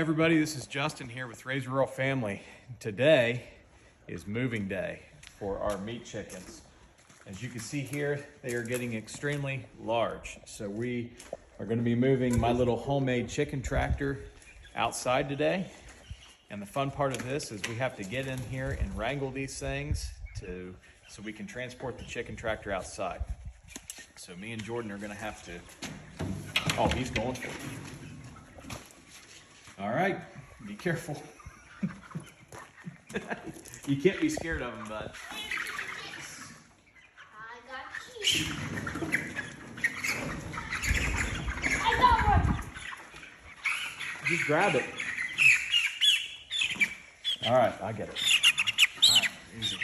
Everybody, this is Justin here with Raise Rural Family. Today is moving day for our meat chickens. As you can see here, they are getting extremely large. So we are going to be moving my little homemade chicken tractor outside today. And the fun part of this is we have to get in here and wrangle these things so we can transport the chicken tractor outside. So me and Jordan are going to have to, oh, he's going for it. All right, be careful. You can't be scared of them, bud. I got you. I got one. Just grab it. All right, I get it. All right, easy.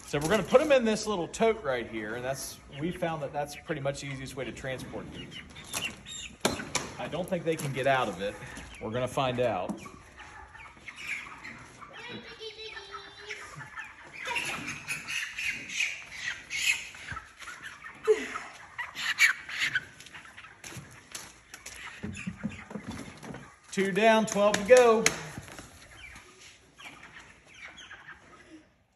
So we're gonna put them in this little tote right here, and we found that that's pretty much the easiest way to transport these. I don't think they can get out of it. We're gonna find out. Two down, 12 to go.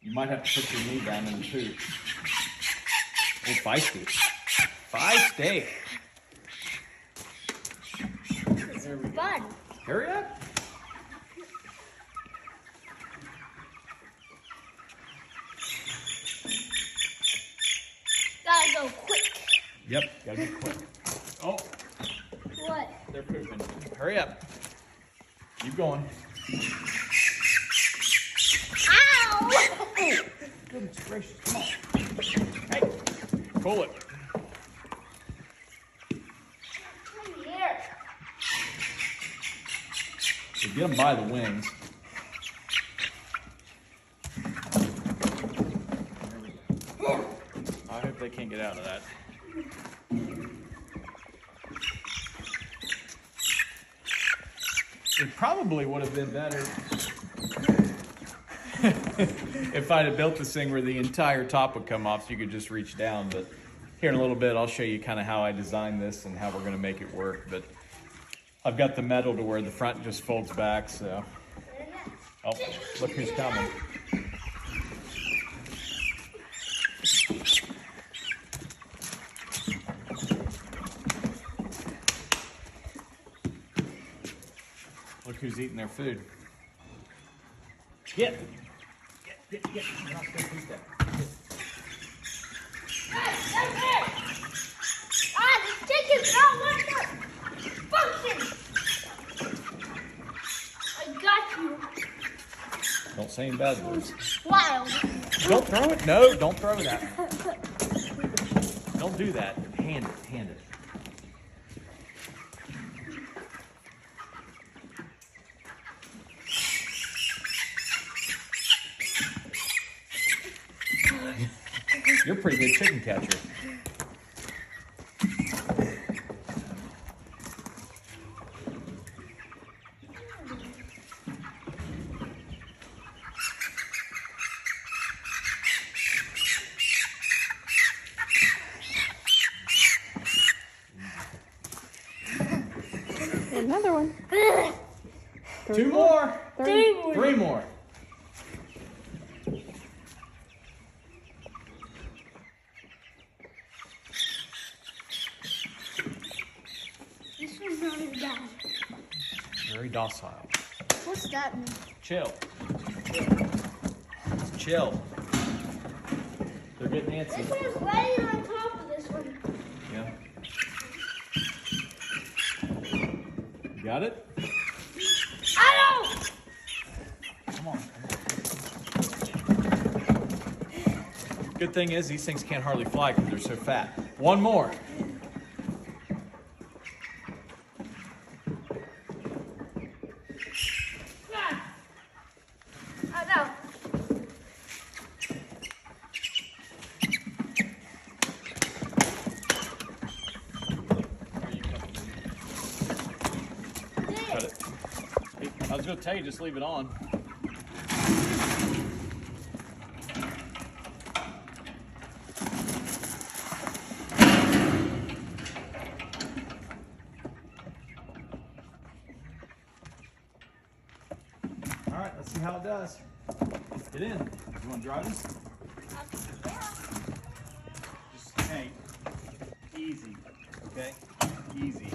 You might have to put your knee down in the poop. Oh, feisty. Feisty. There we go. Fun. Hurry up. Gotta go quick. Yep, gotta be quick. Oh. What? They're pooping. Hurry up. Keep going. Ow! Oh, goodness gracious, come on. Hey, pull it. Come here. So get them by the wings. There we go. I hope they can't get out of that. It probably would have been better if I'd have built this thing where the entire top would come off so you could just reach down. But here in a little bit, I'll show you kind of how I designed this and how we're going to make it work. But I've got the metal to where the front just folds back, so. Oh, look who's coming. Look who's eating their food. Get. You're not supposed to eat that. Hey! Ah, the chicken's not working! Function! I got you. Don't say any bad words. Wild. Don't throw it. No, don't throw that. Don't do that. Hand it. You're a pretty good chicken catcher. Another one. Two more. Three more. This one's not as bad. Very docile. What's that mean? Chill. Chill. They're getting antsy. This one's laying on top of this one. Yeah. You got it? I don't! Come on. Good thing is these things can't hardly fly because they're so fat. One more. Oh no. Cut it. I was going to tell you, just leave it on. see how it does. Get in. You want to drive us? Just, hey, easy, okay? Easy.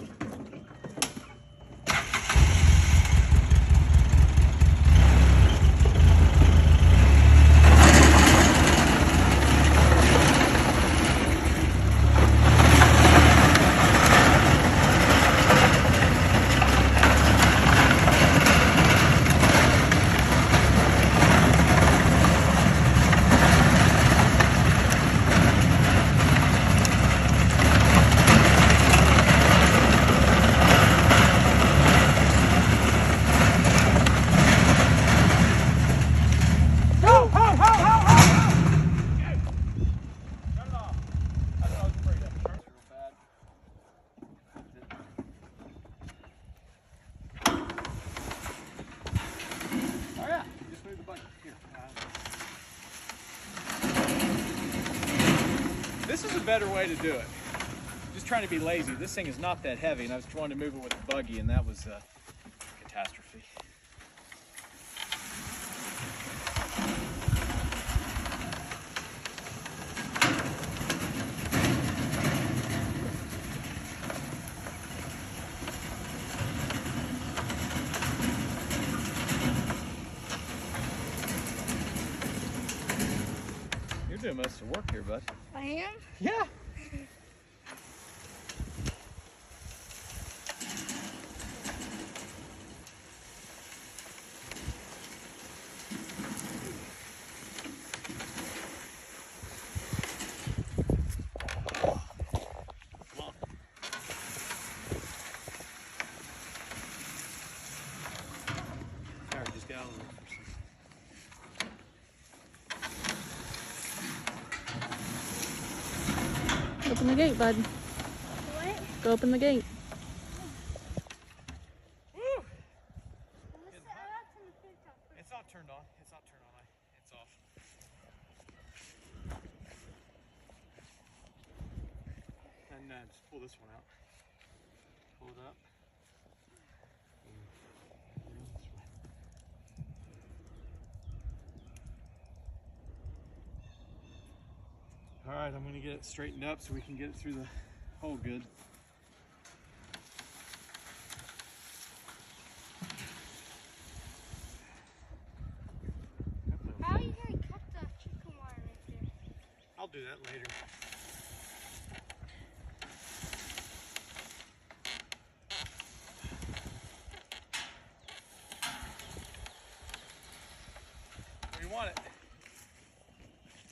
This is a better way to do it. Just trying to be lazy. This thing is not that heavy, and I was trying to move it with the buggy, and that was a catastrophe. You're doing most of the work here, bud. I am? Yeah. Sorry, just got out of there for a second. Open the gate, bud. What? Go open the gate. It's not turned on. It's not turned on. It's off. And just pull this one out. Pull it up. All right, I'm going to get it straightened up so we can get it through the hole good. How are you going to cut the chicken wire right there? I'll do that later. Where do you want it?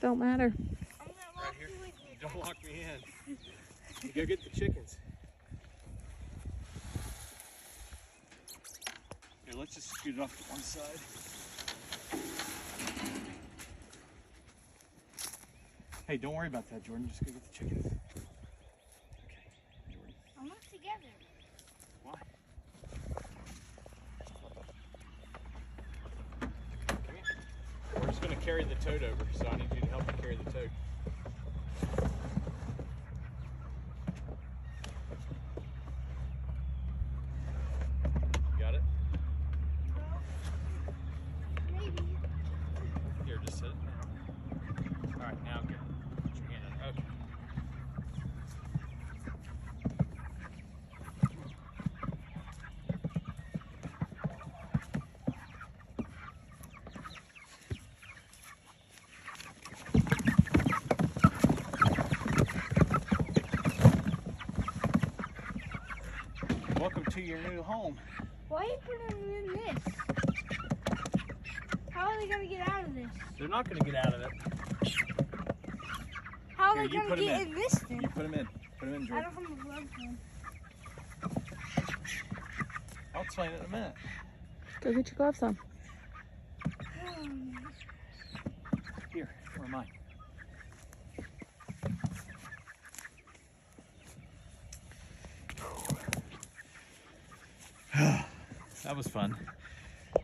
Don't matter. I'm going to Right lock here. you in here. Don't lock me in. You go get the chickens. Here, let's just scoot it off to one side. Hey, don't worry about that, Jordan. Just go get the chickens. Okay, Jordan. I'm not together. Why? Come here. We're just going to carry the toad over, so I need you to help me carry the toad. Got it? Maybe. Here, just sit it down. All right, now go. Put your hand on it. Okay. Welcome to your new home. Why are you putting them in this? How are they going to get out of this? They're not going to get out of it. How Here, are they you going put to 'em get in. in this thing? You put them in. Put them in, I Jordan. don't have a glove on. I'll explain it in a minute. Go get your gloves on. Here, where am I? That was fun.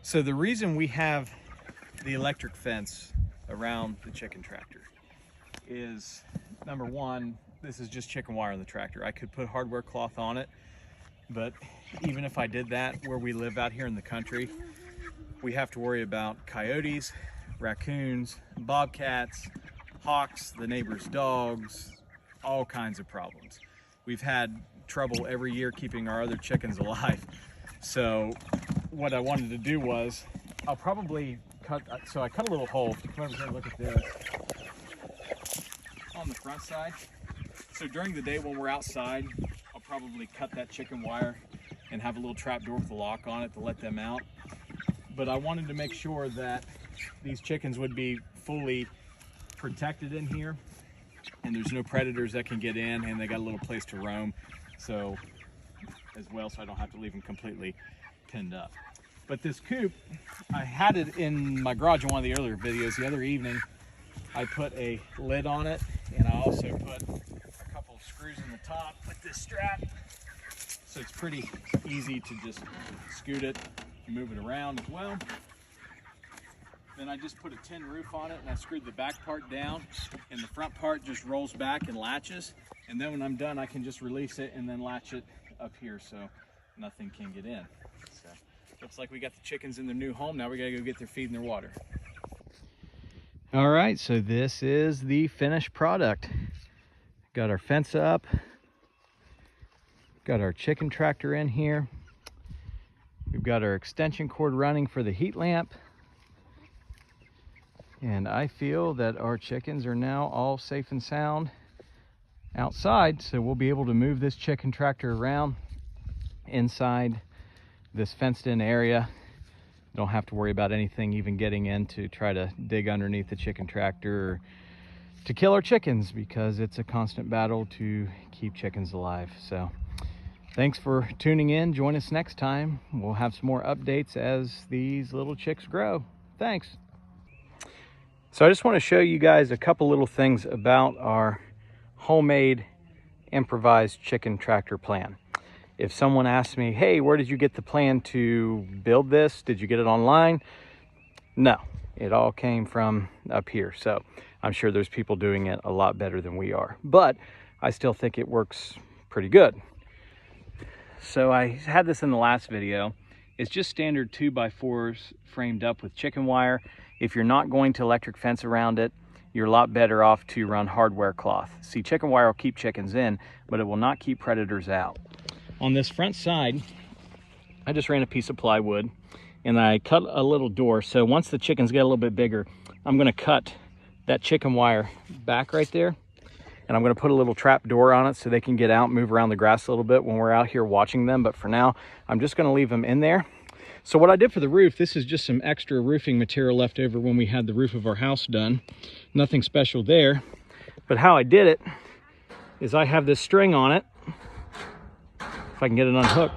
So the reason we have the electric fence around the chicken tractor is, number one, this is just chicken wire on the tractor. I could put hardware cloth on it, but even if I did that where we live out here in the country, we have to worry about coyotes, raccoons, bobcats, hawks, the neighbor's dogs, all kinds of problems. We've had trouble every year keeping our other chickens alive. So what I wanted to do was, I'll probably cut, so I cut a little hole. Come over here and look at this. On the front side. So during the day when we're outside, I'll probably cut that chicken wire and have a little trap door with a lock on it to let them out. But I wanted to make sure that these chickens would be fully protected in here and there's no predators that can get in, and they got a little place to roam so as well, so I don't have to leave them completely pinned up. But this coop, I had it in my garage in one of the earlier videos. The other evening I put a lid on it, and I also put a couple of screws in the top with this strap, so it's pretty easy to just scoot it and move it around as well. Then I just put a tin roof on it, and I screwed the back part down, and the front part just rolls back and latches. And then when I'm done, I can just release it and then latch it up here so nothing can get in. So looks like we got the chickens in their new home. Now we gotta go get their feed and their water. All right, so this is the finished product. Got our fence up, got our chicken tractor in here. We've got our extension cord running for the heat lamp. And I feel that our chickens are now all safe and sound outside, so we'll be able to move this chicken tractor around inside this fenced in area. Don't have to worry about anything even getting in to try to dig underneath the chicken tractor or to kill our chickens, because it's a constant battle to keep chickens alive. So thanks for tuning in. Join us next time. We'll have some more updates as these little chicks grow. Thanks. So I just want to show you guys a couple little things about our homemade improvised chicken tractor plan. If someone asks me, hey, where did you get the plan to build this? Did you get it online? No, it all came from up here. So I'm sure there's people doing it a lot better than we are, but I still think it works pretty good. So I had this in the last video. It's just standard 2x4s framed up with chicken wire. If you're not going to electric fence around it, you're a lot better off to run hardware cloth. See, chicken wire will keep chickens in, but it will not keep predators out. On this front side, I just ran a piece of plywood and I cut a little door. So once the chickens get a little bit bigger, I'm gonna cut that chicken wire back right there. And I'm gonna put a little trap door on it so they can get out, move around the grass a little bit when we're out here watching them. But for now, I'm just gonna leave them in there. So what I did for the roof, this is just some extra roofing material left over when we had the roof of our house done. Nothing special there. But how I did it is I have this string on it, if I can get it unhooked,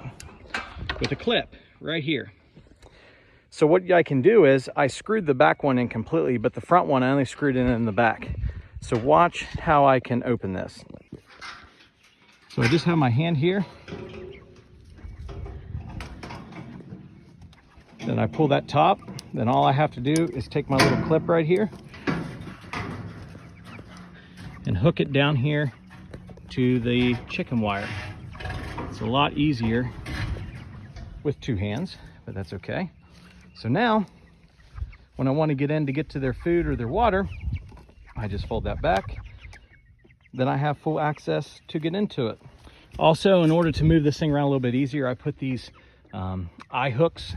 with a clip right here. So what I can do is I screwed the back one in completely, but the front one I only screwed in the back. So watch how I can open this. So I just have my hand here. Then I pull that top. Then all I have to do is take my little clip right here and hook it down here to the chicken wire. It's a lot easier with two hands, but that's okay. So now, when I want to get in to get to their food or their water, I just fold that back. Then I have full access to get into it. Also, in order to move this thing around a little bit easier, I put these eye hooks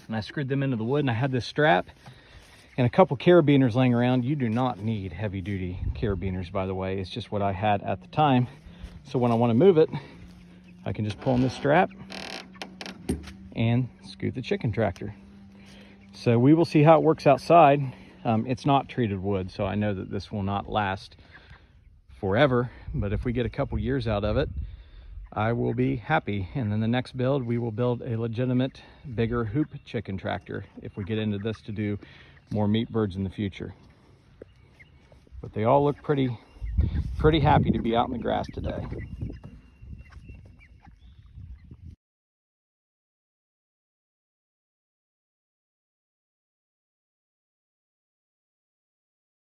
and I screwed them into the wood, and I had this strap and a couple carabiners laying around. You do not need heavy duty carabiners, by the way. It's just what I had at the time. So when I want to move it, I can just pull on this strap and scoot the chicken tractor. So we will see how it works outside. It's not treated wood, so I know that this will not last forever, but if we get a couple years out of it, I will be happy. And then the next build, we will build a legitimate bigger hoop chicken tractor if we get into this to do more Meatbirds in the future. But they all look pretty happy to be out in the grass today.